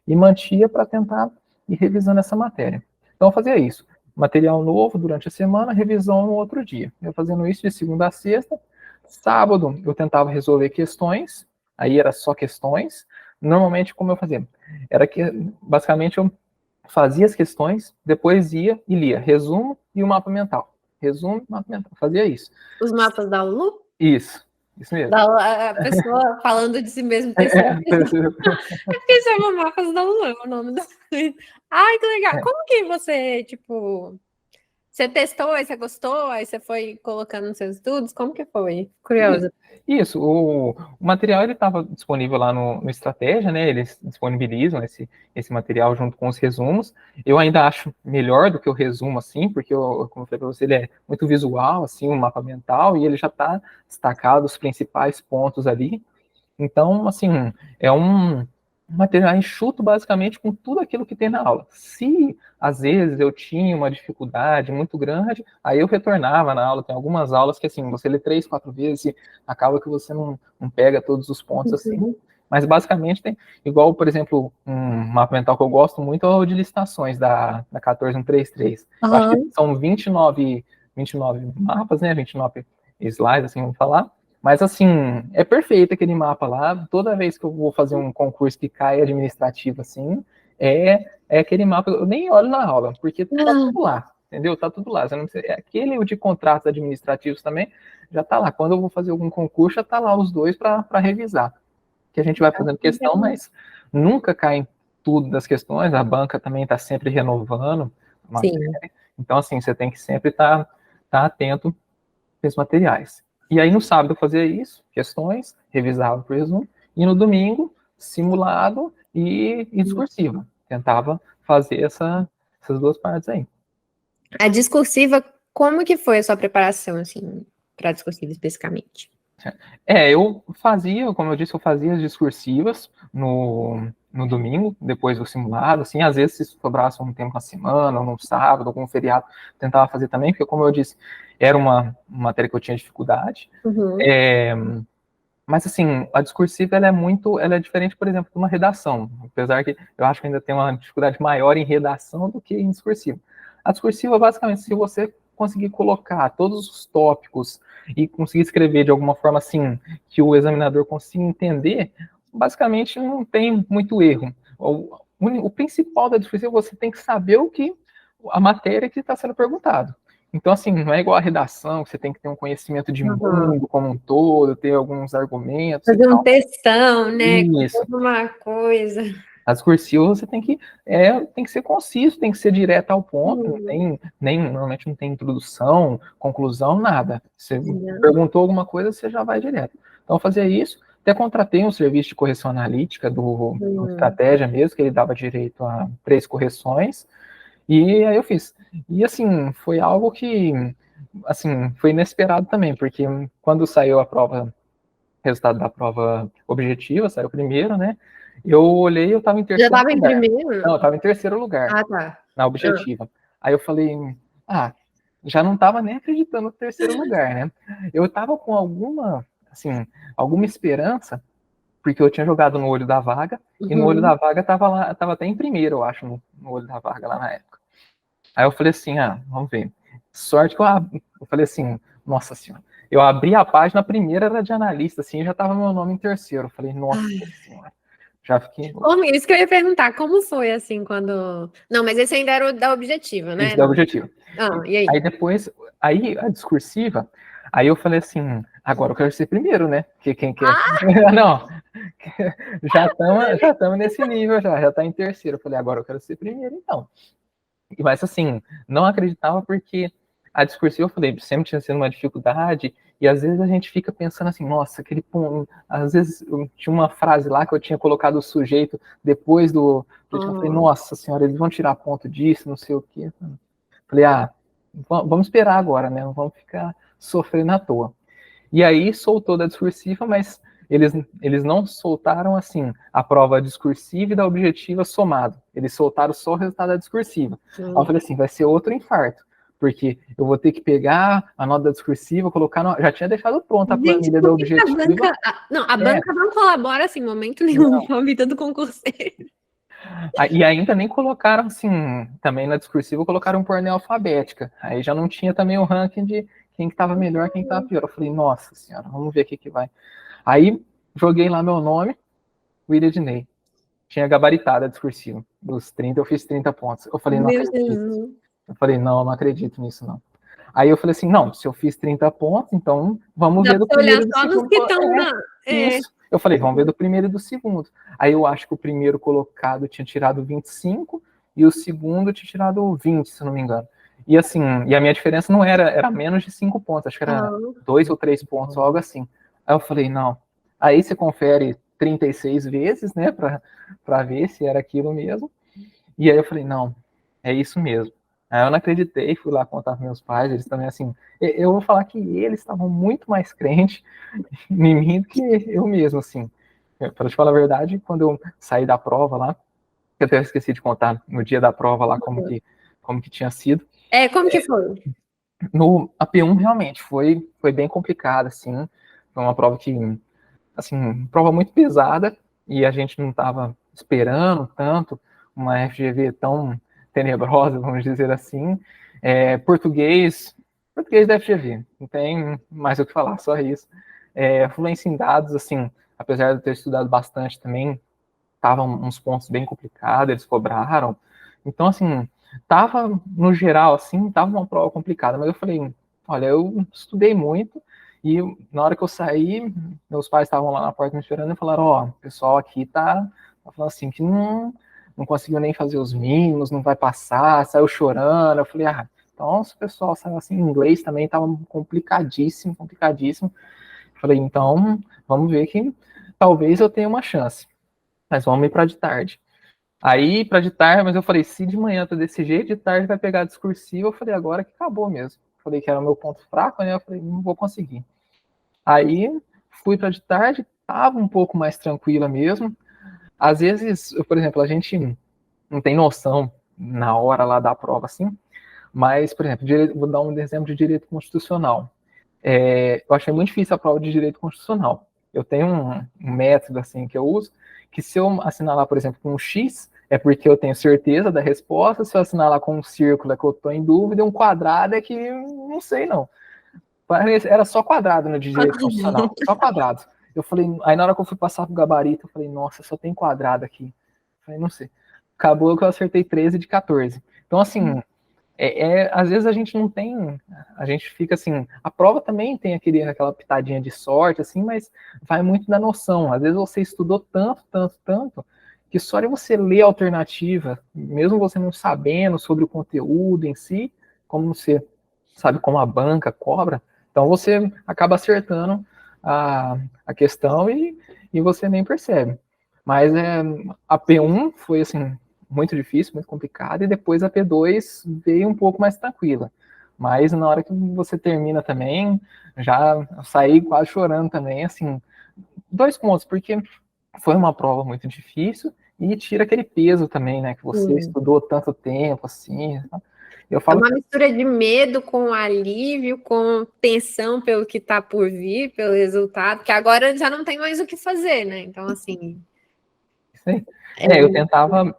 e mantia para tentar ir revisando essa matéria. Então, eu fazia isso. Material novo durante a semana, revisão no outro dia. Eu fazendo isso de segunda a sexta. Sábado eu tentava resolver questões, aí era só questões. Normalmente, como eu fazia? Era que, basicamente, eu fazia as questões, depois ia e lia resumo e o mapa mental. Resumo e mapa mental. Fazia isso. Os mapas da Lulu? Isso mesmo. A pessoa falando de si mesmo, terceira pessoa. Porque chama mapas da Lulu, é o nome da. Ai, que legal. Como que você, tipo, você testou, aí você gostou, aí você foi colocando nos seus estudos? Como que foi? Isso, Curiosa. isso. O material ele estava disponível lá no Estratégia, né? Eles disponibilizam esse material junto com os resumos. Eu ainda acho melhor do que o resumo, assim, porque, como eu falei para você, ele é muito visual, assim, um mapa mental, e ele já está destacado os principais pontos ali. Então, assim, é um material enxuto basicamente com tudo aquilo que tem na aula. Se às vezes eu tinha uma dificuldade muito grande, aí eu retornava na aula. Tem algumas aulas que assim, você lê 3, 4 vezes e acaba que você não pega todos os pontos assim. Uhum. Mas basicamente tem, igual, por exemplo, um mapa mental que eu gosto muito é o de licitações da 14133. Eu acho que Aham. são 29 mapas, né? 29 slides, assim, vamos falar. Mas, assim, é perfeito aquele mapa lá. Toda vez que eu vou fazer um concurso que cai administrativo, assim, é aquele mapa. Eu nem olho na aula, porque tá tudo lá, entendeu? Tá tudo lá. Você não precisa, aquele de contratos administrativos também já tá lá. Quando eu vou fazer algum concurso, já tá lá os dois para revisar. Que a gente vai fazendo questão, mas nunca cai em tudo das questões. A banca também está sempre renovando a Sim. matéria. Então, assim, você tem que sempre tá atento esses materiais. E aí no sábado eu fazia isso, questões, revisava por resumo, e no domingo, simulado e discursiva. Tentava fazer essas duas partes aí. A discursiva, como que foi a sua preparação, assim, para a discursiva especificamente? Eu fazia, como eu disse, eu fazia as discursivas no domingo, depois do simulado, assim, às vezes se sobrasse um tempo na semana, ou no sábado, algum feriado, tentava fazer também, porque como eu disse, era uma matéria que eu tinha dificuldade. Uhum. É, Mas, assim, a discursiva, ela é diferente, por exemplo, de uma redação, apesar que eu acho que ainda tem uma dificuldade maior em redação do que em discursiva. A discursiva, basicamente, se você conseguir colocar todos os tópicos e conseguir escrever de alguma forma, assim, que o examinador consiga entender, basicamente não tem muito erro. o principal da discursão, você tem que saber a matéria que está sendo perguntado. Então, assim, não é igual a redação, que você tem que ter um conhecimento de mundo como um todo, ter alguns argumentos e Fazer um tal. textão, né? Isso. Toda uma coisa. A discursiva você tem que ser conciso, tem que ser direto ao ponto, não tem, normalmente não tem introdução, conclusão, nada. Você perguntou alguma coisa, você já vai direto. Então, eu fazia isso. Até contratei um serviço de correção analítica do Estratégia mesmo, que ele dava direito a 3 correções. E aí eu fiz. E assim, foi algo que assim, foi inesperado também, porque quando saiu a prova, resultado da prova objetiva, saiu primeiro, né? Eu olhei, eu estava em Já terceiro estava em lugar. primeiro? Não, eu estava em terceiro lugar Ah, tá. na objetiva. Aí eu falei, já não estava nem acreditando no terceiro lugar, né? Eu estava com alguma esperança, porque eu tinha jogado no Olho da Vaga, e no Olho da Vaga estava até em primeiro, eu acho, no Olho da Vaga lá na época. Aí eu falei assim, vamos ver. Sorte que eu falei assim, nossa senhora. Eu abri a página, a primeira era de analista, assim, já tava meu nome em terceiro. Eu falei, nossa senhora. Já fiquei. Isso que eu ia perguntar, como foi assim quando. Não, mas esse ainda era o da objetiva, né? Isso é o objetivo. E aí? Aí depois, aí a discursiva, aí eu falei assim, agora eu quero ser primeiro, né? Porque quem quer. Não, já estamos nesse nível, já tá em terceiro. Eu falei, agora eu quero ser primeiro, então. Mas assim, não acreditava porque a discursiva, eu falei, sempre tinha sido uma dificuldade, e às vezes a gente fica pensando assim, nossa, aquele ponto. Às vezes tinha uma frase lá que eu tinha colocado o sujeito depois do. Eu falei, nossa senhora, eles vão tirar ponto disso, não sei o quê. Falei, vamos esperar agora, né? Não vamos ficar sofrendo à toa. E aí soltou da discursiva, mas eles não soltaram assim a prova discursiva e da objetiva somado. Eles soltaram só o resultado da discursiva. Aí eu falei assim, vai ser outro infarto, porque eu vou ter que pegar a nota da discursiva, colocar já tinha deixado pronta a planilha da objetiva. A banca não colabora assim, em momento nenhum com a vida do concurseiro. E ainda nem colocaram assim, também na discursiva colocaram por ordem alfabética. Aí já não tinha também o ranking de quem que estava melhor, quem estava pior. Eu falei, nossa senhora, vamos ver o que vai. Aí joguei lá meu nome, William Ednei. Tinha gabaritado a discursiva. Dos 30, eu fiz 30 pontos. Eu falei, não acredito. Eu falei, não acredito nisso, não. Aí eu falei assim, não, se eu fiz 30 pontos, então vamos ver do primeiro e do segundo. Isso. Eu falei, vamos ver do primeiro e do segundo. Aí eu acho que o primeiro colocado tinha tirado 25 e o segundo tinha tirado 20, se não me engano. E assim, e a minha diferença não era menos de 5 pontos, acho que era 2 ou 3 pontos, algo assim. Aí eu falei, não. Aí você confere 36 vezes, né, para ver se era aquilo mesmo. E aí eu falei, não, é isso mesmo. Aí eu não acreditei, fui lá contar para meus pais, eles também, assim, eu vou falar que eles estavam muito mais crentes em mim do que eu mesmo, assim. Para te falar a verdade, quando eu saí da prova lá, eu até esqueci de contar no dia da prova lá como que tinha sido. Como que foi? No AP1 realmente foi bem complicado, assim. Foi uma prova que, assim, prova muito pesada e a gente não estava esperando tanto uma FGV tão tenebrosa, vamos dizer assim. Português da FGV, não tem mais o que falar, só isso. Fluência em dados, assim, apesar de eu ter estudado bastante também, estavam uns pontos bem complicados, eles cobraram. Então, assim, tava, no geral, assim, tava uma prova complicada, mas eu falei, olha, eu estudei muito, e na hora que eu saí, meus pais estavam lá na porta me esperando e falaram, o pessoal aqui tá falando assim, que não conseguiu nem fazer os mínimos, não vai passar, saiu chorando. Eu falei, então se o pessoal saiu assim, em inglês também tava complicadíssimo. Falei, então, vamos ver que talvez eu tenha uma chance. Mas vamos ir para de tarde. Aí, para de tarde, mas eu falei, se de manhã tá desse jeito, de tarde vai pegar a discursiva. Eu falei, agora que acabou mesmo. Falei que era o meu ponto fraco, né? Eu falei, não vou conseguir. Aí, fui para de tarde, tava um pouco mais tranquila mesmo. Às vezes, por exemplo, a gente não tem noção na hora lá da prova, assim, mas, por exemplo, vou dar um exemplo de direito constitucional. Eu achei muito difícil a prova de direito constitucional. Eu tenho um método, assim, que eu uso, que se eu assinalar, por exemplo, com um X, é porque eu tenho certeza da resposta, se eu assinalar com um círculo é que eu estou em dúvida, um quadrado é que não sei, não. Era só quadrado no direito constitucional, só quadrado. Eu falei, aí na hora que eu fui passar pro gabarito, eu falei, nossa, só tem quadrado aqui. Eu falei, não sei. acabou que eu acertei 13 de 14. Então, assim, às vezes a gente não tem, a gente fica assim, a prova também tem aquela pitadinha de sorte, assim, mas vai muito da noção. Às vezes você estudou tanto, tanto, tanto, que só de você ler a alternativa, mesmo você não sabendo sobre o conteúdo em si, como você sabe como a banca cobra, então você acaba acertando a questão e você nem percebe. Mas a P1 foi assim, muito difícil, muito complicado, e depois a P2 veio um pouco mais tranquila. Mas na hora que você termina também, já saí quase chorando também, assim, 2 pontos, porque foi uma prova muito difícil e tira aquele peso também, né, que você estudou tanto tempo, assim. Eu É falo uma mistura de medo com alívio, com tensão pelo que está por vir, pelo resultado, que agora já não tem mais o que fazer, né? Então, assim. eu tentava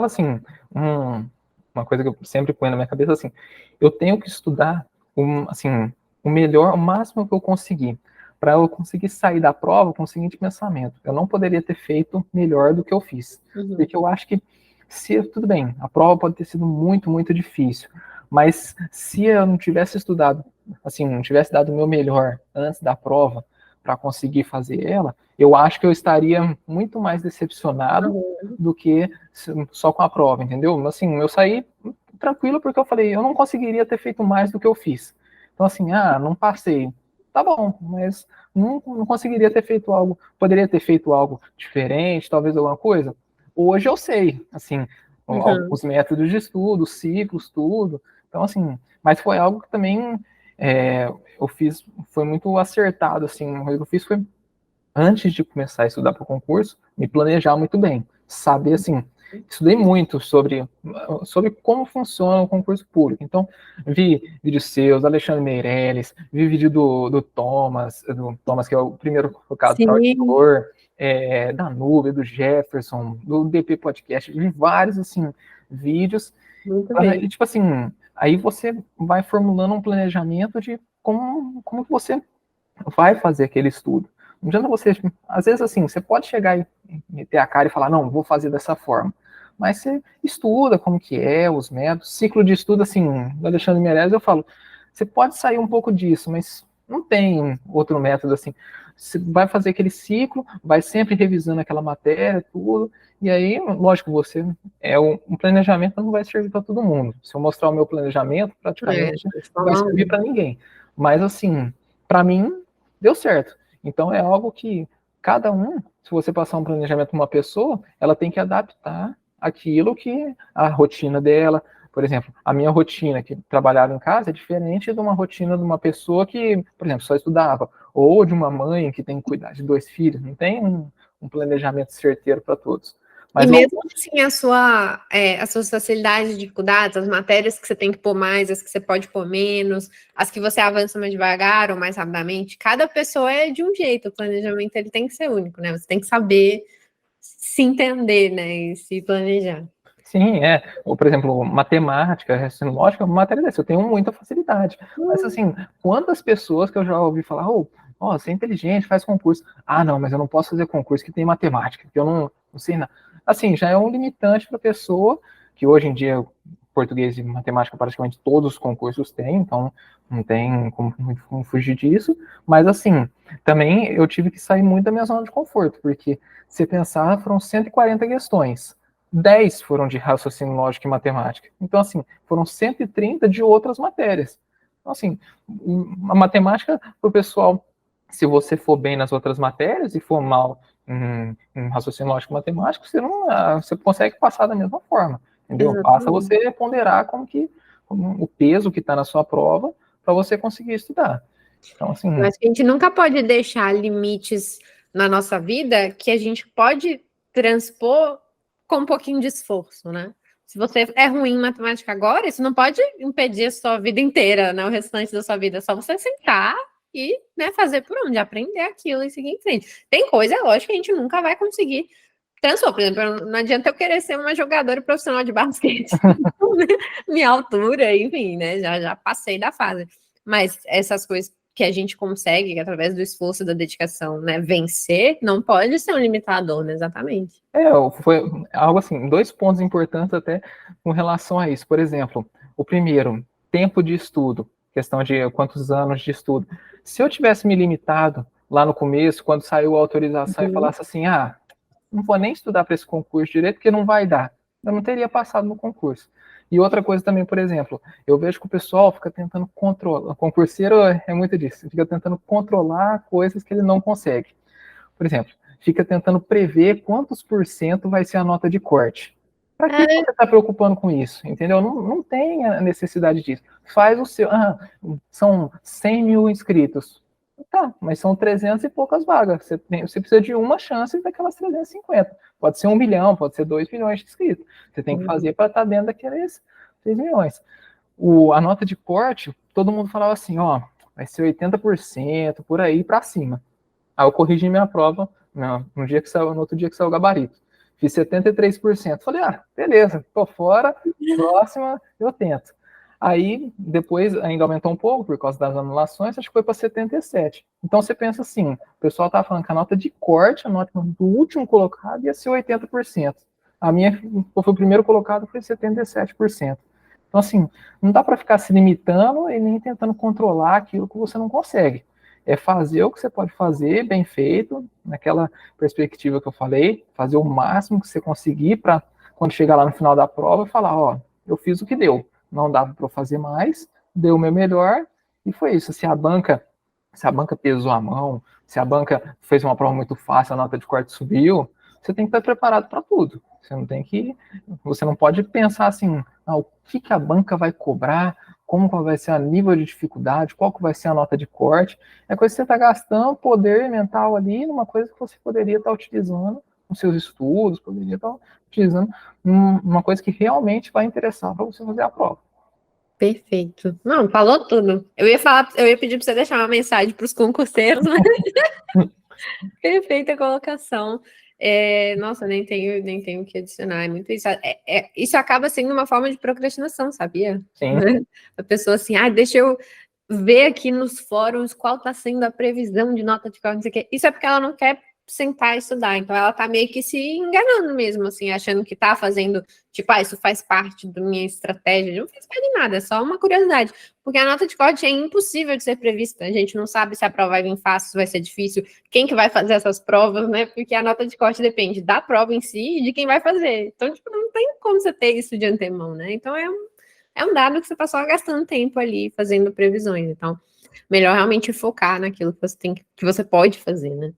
assim, uma coisa que eu sempre ponho na minha cabeça assim, eu tenho que estudar assim, o melhor, o máximo que eu conseguir, para eu conseguir sair da prova com o seguinte pensamento: eu não poderia ter feito melhor do que eu fiz, porque eu acho que se tudo bem, a prova pode ter sido muito, muito difícil, mas se eu não tivesse estudado, assim, não tivesse dado o meu melhor antes da prova para conseguir fazer ela, eu acho que eu estaria muito mais decepcionado do que só com a prova, entendeu? Assim, eu saí tranquilo porque eu falei, eu não conseguiria ter feito mais do que eu fiz. Então, assim, não passei. Tá bom, mas não conseguiria ter feito algo, poderia ter feito algo diferente, talvez alguma coisa. Hoje eu sei, assim, os métodos de estudo, os ciclos, tudo. Então, assim, mas foi algo que também eu fiz, foi muito acertado, assim, o que eu fiz foi, antes de começar a estudar para o concurso, me planejar muito bem, saber, assim, estudei muito sobre como funciona o concurso público. Então, vi vídeos seus, Alexandre Meirelles, vi vídeo do Thomas, que é o primeiro colocado para auditor, da Nube, do Jefferson, do DP Podcast, vi vários, assim, vídeos. Muito bem. E, tipo assim, aí você vai formulando um planejamento de como você vai fazer aquele estudo. Não adianta você, às vezes assim, você pode chegar e meter a cara e falar, não, vou fazer dessa forma. Mas você estuda como que é, os métodos, ciclo de estudo, assim, do Alexandre Meirelles, eu falo, você pode sair um pouco disso, mas não tem outro método assim. Você vai fazer aquele ciclo, vai sempre revisando aquela matéria, tudo, e aí, lógico, você um planejamento não vai servir para todo mundo. Se eu mostrar o meu planejamento, praticamente não vai servir para ninguém. Mas assim, para mim, deu certo. Então é algo que cada um, se você passar um planejamento para uma pessoa, ela tem que adaptar aquilo que a rotina dela. Por exemplo, a minha rotina que trabalhava em casa é diferente de uma rotina de uma pessoa que, por exemplo, só estudava, ou de uma mãe que tem que cuidar de 2 filhos. Não tem um planejamento certeiro para todos. Mas e mesmo assim, as suas facilidades, dificuldades, as matérias que você tem que pôr mais, as que você pode pôr menos, as que você avança mais devagar ou mais rapidamente, cada pessoa é de um jeito. O planejamento ele tem que ser único, né? Você tem que saber se entender, né? E se planejar. Sim, ou, por exemplo, matemática, raciocínio lógico, é uma matéria dessa, eu tenho muita facilidade. Mas, assim, quantas pessoas que eu já ouvi falar, você é inteligente, faz concurso. Ah, não, mas eu não posso fazer concurso que tem matemática, que eu não sei nada. Assim, já é um limitante para a pessoa, que hoje em dia, português e matemática, praticamente todos os concursos têm, então não tem como fugir disso. Mas, assim, também eu tive que sair muito da minha zona de conforto, porque, se pensar, foram 140 questões. 10 foram de raciocínio lógico e matemática. Então, assim, foram 130 de outras matérias. Então, assim, a matemática, para o pessoal, se você for bem nas outras matérias e for mal em raciocínio lógico e matemático, você consegue passar da mesma forma, entendeu? Exatamente. Basta você ponderar como o peso que está na sua prova para você conseguir estudar. Então, assim... Mas a gente nunca pode deixar limites na nossa vida que a gente pode transpor com um pouquinho de esforço, né? Se você é ruim em matemática agora, isso não pode impedir a sua vida inteira, né? O restante da sua vida. É só você sentar e, né, fazer por onde, aprender aquilo e seguir em frente. Tem coisa, lógico, que a gente nunca vai conseguir transpor. Por exemplo, não adianta eu querer ser uma jogadora profissional de basquete. Minha altura, enfim, né? Já passei da fase. Mas essas coisas que a gente consegue, através do esforço e da dedicação, né, vencer, não pode ser um limitador, né? Exatamente. Foi algo assim, 2 pontos importantes até com relação a isso. Por exemplo, o primeiro, tempo de estudo, questão de quantos anos de estudo. Se eu tivesse me limitado lá no começo, quando saiu a autorização e falasse assim, não vou nem estudar para esse concurso direito, porque não vai dar. Eu não teria passado no concurso. E outra coisa também, por exemplo, eu vejo que o pessoal fica tentando controlar, o concurseiro é muito disso, fica tentando controlar coisas que ele não consegue. Por exemplo, fica tentando prever quantos por cento vai ser a nota de corte. Para que você está preocupando com isso? Entendeu? Não tem a necessidade disso. Faz o seu. São 100 mil inscritos. Tá, mas são 300 e poucas vagas. Você precisa de uma chance daquelas 350. Pode ser 1 milhão, pode ser 2 milhões de inscritos. Você tem que fazer para estar dentro daqueles 3 milhões. A nota de corte, todo mundo falava assim, vai ser 80%, por aí para cima. Aí eu corrigi minha prova no outro dia que saiu o gabarito. Fiz 73%. Falei, beleza, tô fora, próxima eu tento. Aí, depois, ainda aumentou um pouco por causa das anulações, acho que foi para 77%. Então, você pensa assim, o pessoal tá falando que a nota de corte, a nota do último colocado ia ser 80%. A minha, eu fui o primeiro colocado, foi 77%. Então, assim, não dá para ficar se limitando e nem tentando controlar aquilo que você não consegue. É fazer o que você pode fazer, bem feito, naquela perspectiva que eu falei, fazer o máximo que você conseguir para, quando chegar lá no final da prova, falar, eu fiz o que deu, não dava para eu fazer mais, deu o meu melhor, e foi isso. Se a banca pesou a mão, se a banca fez uma prova muito fácil, a nota de corte subiu, você tem que estar preparado para tudo. Você não pode pensar assim, o que a banca vai cobrar, como vai ser a nível de dificuldade, qual que vai ser a nota de corte. É coisa que você está gastando poder mental ali numa coisa que você poderia estar utilizando nos seus estudos, poderia estar utilizando uma coisa que realmente vai interessar para você fazer a prova. Perfeito. Não, falou tudo. Eu ia pedir para você deixar uma mensagem para os concurseiros, mas perfeita colocação. Nossa, nem tenho o que adicionar. É muito isso. Isso acaba sendo uma forma de procrastinação, sabia? Sim. A pessoa assim, deixa eu ver aqui nos fóruns qual está sendo a previsão de nota de corte, não sei o quê. Isso é porque ela não quer sentar e estudar. Então ela tá meio que se enganando mesmo, assim, achando que tá fazendo, tipo, isso faz parte da minha estratégia. Não faz parte de nada, é só uma curiosidade. Porque a nota de corte é impossível de ser prevista. A gente não sabe se a prova vai vir fácil, se vai ser difícil, quem que vai fazer essas provas, né? Porque a nota de corte depende da prova em si e de quem vai fazer. Então, tipo, não tem como você ter isso de antemão, né? Então é um dado que você passou gastando tempo ali fazendo previsões. Então, melhor realmente focar naquilo que você pode fazer, né?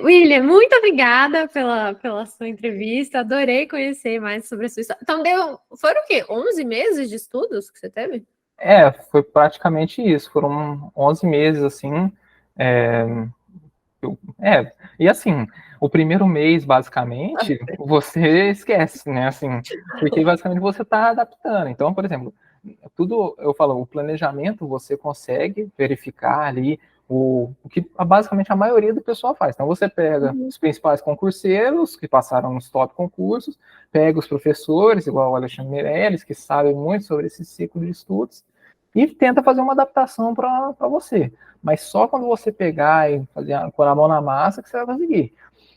William, muito obrigada pela sua entrevista. Adorei conhecer mais sobre a sua história. Então, foram o quê? 11 meses de estudos que você teve? Foi praticamente isso. Foram 11 meses, assim. E assim, o primeiro mês, basicamente, você esquece, né? Assim, porque basicamente você está adaptando. Então, por exemplo, eu falo, o planejamento você consegue verificar ali o que basicamente a maioria do pessoal faz. Então, você pega os principais concurseiros que passaram nos top concursos, pega os professores, igual o Alexandre Meirelles, que sabem muito sobre esse ciclo de estudos, e tenta fazer uma adaptação para você. Mas só quando você pegar e pôr a mão na massa que você vai conseguir.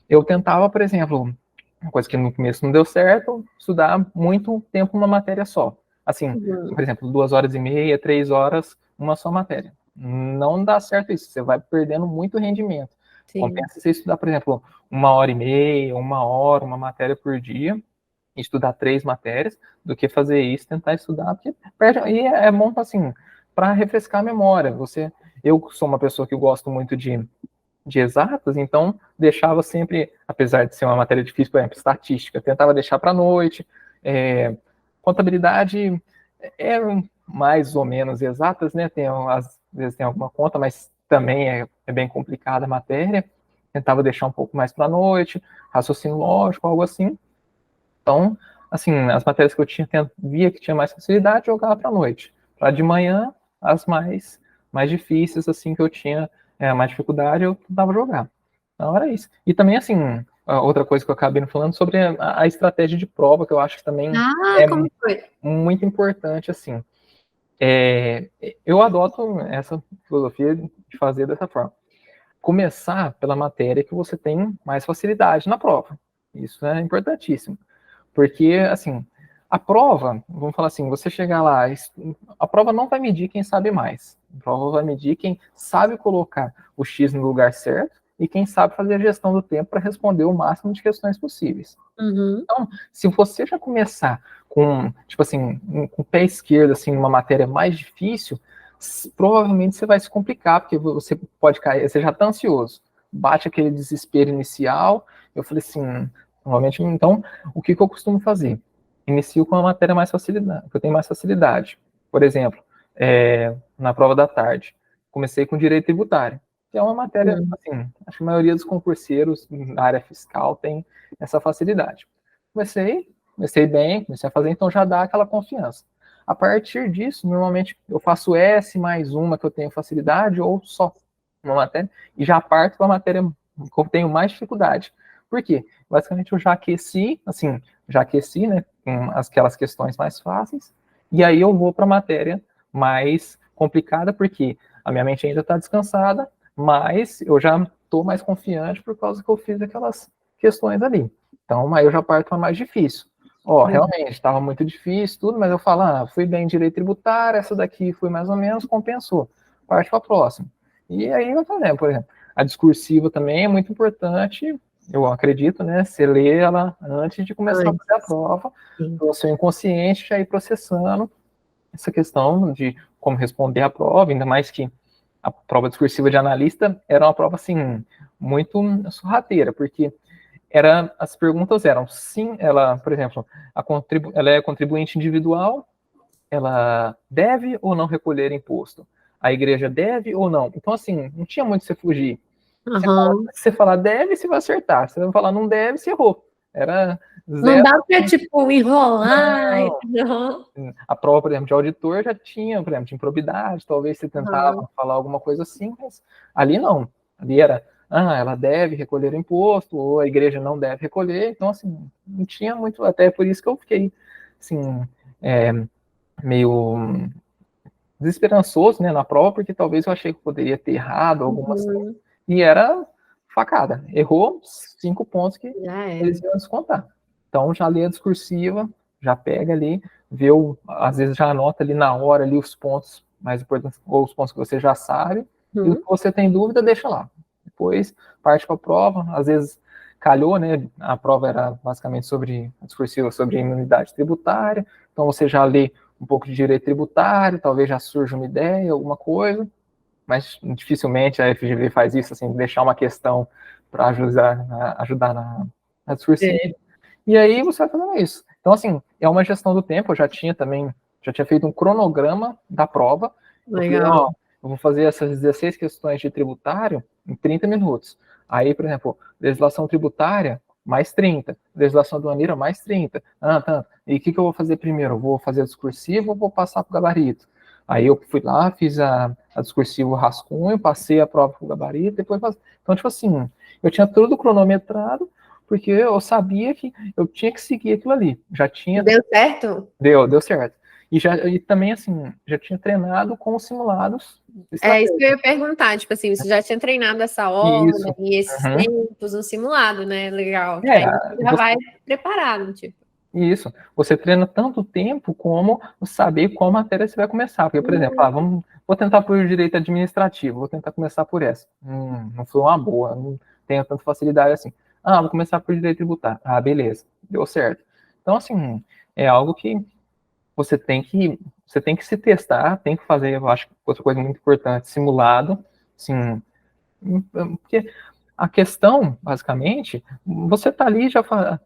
Eu tentava, por exemplo, uma coisa que no começo não deu certo, estudar muito tempo uma matéria só. Assim, por exemplo, 2h30, 3 horas, uma só matéria. Não dá certo isso, você vai perdendo muito rendimento. Sim. Compensa você estudar, por exemplo, 1h30, 1 hora, uma matéria por dia, estudar 3 matérias, do que fazer isso, tentar estudar, porque perde, e é bom, assim, para refrescar a memória. Eu sou uma pessoa que gosto muito de exatas, então deixava sempre, apesar de ser uma matéria difícil, por exemplo, estatística, tentava deixar para a noite. Contabilidade é mais ou menos exatas, né? Às vezes tem alguma conta, mas também é bem complicada a matéria. Tentava deixar um pouco mais para a noite, raciocínio lógico, algo assim. Então, assim, as matérias que eu via que tinha mais facilidade, jogava para a noite. Para de manhã, as mais difíceis, assim, que eu tinha mais dificuldade, eu tentava jogar. Então, era isso. E também, assim, outra coisa que eu acabei não falando sobre a estratégia de prova, que eu acho que também como foi? muito importante, assim. Eu adoto essa filosofia de fazer dessa forma. Começar pela matéria que você tem mais facilidade na prova. Isso é importantíssimo. Porque, assim, a prova, vamos falar assim, você chegar lá, a prova não vai medir quem sabe mais. A prova vai medir quem sabe colocar o X no lugar certo e quem sabe fazer a gestão do tempo para responder o máximo de questões possíveis. Uhum. Então, se você já começar com, tipo assim, com o pé esquerdo, assim, numa matéria mais difícil, provavelmente você vai se complicar, porque você pode cair, você já está ansioso, bate aquele desespero inicial. Eu falei assim, normalmente, então, o que eu costumo fazer? Inicio com a matéria mais facilidade, que eu tenho mais facilidade. Por exemplo, na prova da tarde, comecei com direito tributário, que é uma matéria, assim, acho que a maioria dos concurseiros na área fiscal tem essa facilidade. Comecei bem, comecei a fazer, então já dá aquela confiança. A partir disso, normalmente eu faço S mais uma que eu tenho facilidade, ou só uma matéria, e já parto para a matéria que eu tenho mais dificuldade. Por quê? Basicamente eu já aqueci, assim, né, com aquelas questões mais fáceis, e aí eu vou para a matéria mais complicada, porque a minha mente ainda está descansada, mas eu já estou mais confiante por causa que eu fiz aquelas questões ali. Então, aí eu já parto para mais difícil. Realmente, estava muito difícil, tudo, mas eu falo, fui bem em direito tributário, essa daqui foi mais ou menos, compensou. Parte para a próxima. E aí eu fazendo, por exemplo, a discursiva também é muito importante, eu acredito, né? Você lê ela antes de começar a fazer a prova, para o seu inconsciente já ir processando essa questão de como responder a prova, ainda mais que a prova discursiva de analista era uma prova, assim, muito sorrateira, porque as perguntas eram, sim, ela, por exemplo, ela é contribuinte individual, ela deve ou não recolher imposto? A igreja deve ou não? Então, assim, não tinha muito você fugir. Uhum. Se você falar deve, você vai acertar. Se você falar não deve, você errou. Era Não zero. dá para, tipo, enrolar. Não. Uhum. A prova, por exemplo, de auditor já tinha, por exemplo, de improbidade, talvez você tentava falar alguma coisa assim, mas ali não. Ali era, ela deve recolher o imposto, ou a igreja não deve recolher, então, assim, não tinha muito, até por isso que eu fiquei, assim, meio desesperançoso, né, na prova, porque talvez eu achei que poderia ter errado algumas coisas, e era facada. Errou 5 pontos que Já eles era. iam descontar. Então, já lê a discursiva, já pega ali, às vezes já anota ali na hora ali os pontos mais importantes, ou os pontos que você já sabe, e o que você tem dúvida, deixa lá. Depois, parte para a prova, às vezes calhou, né, a prova era basicamente sobre a discursiva sobre a imunidade tributária, então você já lê um pouco de direito tributário, talvez já surja uma ideia, alguma coisa, mas dificilmente a FGV faz isso, assim, deixar uma questão para ajudar na discursiva. E aí você vai fazendo isso. Então, assim, é uma gestão do tempo, eu já tinha feito um cronograma da prova. Eu falei, Legal. eu vou fazer essas 16 questões de tributário em 30 minutos. Aí, por exemplo, legislação tributária, mais 30. Legislação aduaneira, mais 30. Tá. E o que eu vou fazer primeiro? Eu vou fazer a discursiva ou vou passar para o gabarito? Aí eu fui lá, fiz a discursiva, o rascunho, passei a prova para o gabarito, depois Então, tipo assim, eu tinha tudo cronometrado, porque eu sabia que eu tinha que seguir aquilo ali. Já tinha. Deu certo? Deu certo. E também, assim, já tinha treinado com os simulados É isso que eu estratégicos. ia perguntar, tipo assim, você já tinha treinado essa Isso. ordem e esses Uhum. tempos no simulado, né? Legal. Que aí você já vai preparado, tipo. Isso. Você treina tanto tempo como saber qual matéria você vai começar. Porque, por exemplo, vou tentar por direito administrativo, vou tentar começar por essa. Não foi uma boa, não tenho tanta facilidade assim. Vou começar por direito tributário. Beleza, deu certo. Então, assim, é algo que você tem que se testar, tem que fazer, eu acho que outra coisa muito importante, simulado, assim, porque a questão, basicamente, você está ali,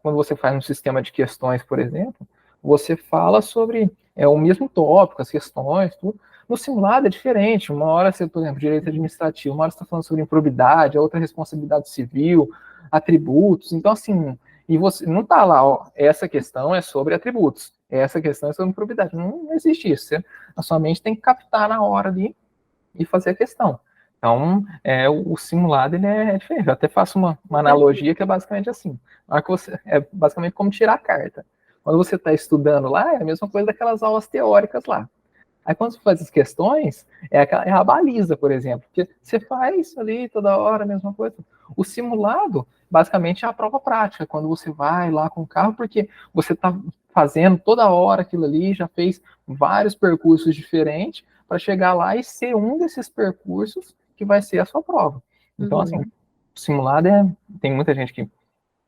quando você faz um sistema de questões, por exemplo, você fala sobre o mesmo tópico, as questões, tudo. No simulado é diferente. Uma hora você, por exemplo, direito administrativo, uma hora você está falando sobre improbidade, a outra responsabilidade civil, atributos. Então, assim, e você não está lá, essa questão é sobre atributos, essa questão é sobre improbidade. Não existe isso. A sua mente tem que captar na hora ali e fazer a questão. Então, o simulado ele é diferente. Eu até faço uma analogia que é basicamente assim. É basicamente como tirar a carta. Quando você está estudando lá, é a mesma coisa daquelas aulas teóricas lá. Aí quando você faz as questões, é a baliza, por exemplo, porque você faz ali toda hora a mesma coisa. O simulado, basicamente, é a prova prática, quando você vai lá com o carro, porque você está fazendo toda hora aquilo ali, já fez vários percursos diferentes para chegar lá e ser um desses percursos que vai ser a sua prova. Então, assim, o simulado tem muita gente que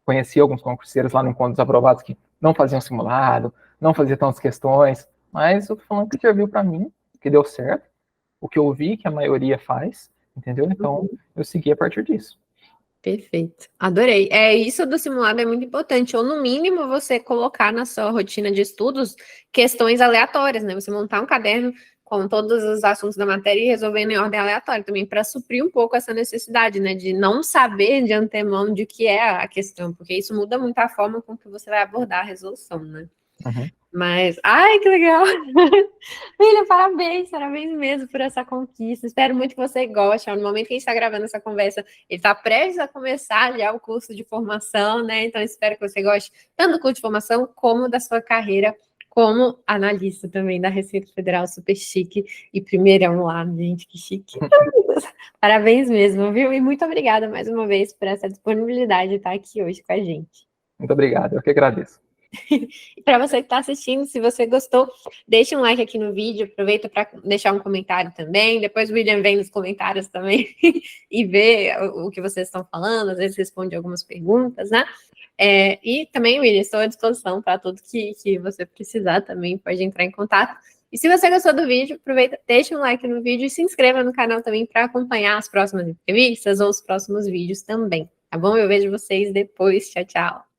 conhecia alguns concurseiros lá no Encontro dos Aprovados que não faziam simulado, não faziam tantas questões, mas eu tô falando que serviu para mim, que deu certo, o que eu vi que a maioria faz, entendeu? Então, eu segui a partir disso. Perfeito. Adorei. Isso do simulado é muito importante, ou no mínimo você colocar na sua rotina de estudos questões aleatórias, né? Você montar um caderno com todos os assuntos da matéria e resolvendo em ordem aleatória também, para suprir um pouco essa necessidade, né? De não saber de antemão de que é a questão, porque isso muda muito a forma com que você vai abordar a resolução, né? Uhum. Mas, ai, que legal! Filha, parabéns mesmo por essa conquista. Espero muito que você goste. No momento que a gente está gravando essa conversa, ele está prestes a começar já o curso de formação, né? Então, espero que você goste tanto do curso de formação como da sua carreira como analista também da Receita Federal, super chique e primeirão lá, gente, que chique. Parabéns mesmo, viu? E muito obrigada mais uma vez por essa disponibilidade de estar aqui hoje com a gente. Muito obrigado, eu que agradeço. E para você que está assistindo, se você gostou, deixe um like aqui no vídeo, aproveita para deixar um comentário também, depois o William vem nos comentários também e vê o que vocês estão falando, às vezes responde algumas perguntas, né? E também, William, estou à disposição para tudo que você precisar também, pode entrar em contato. E se você gostou do vídeo, aproveita, deixa um like no vídeo e se inscreva no canal também para acompanhar as próximas entrevistas ou os próximos vídeos também, tá bom? Eu vejo vocês depois, tchau, tchau!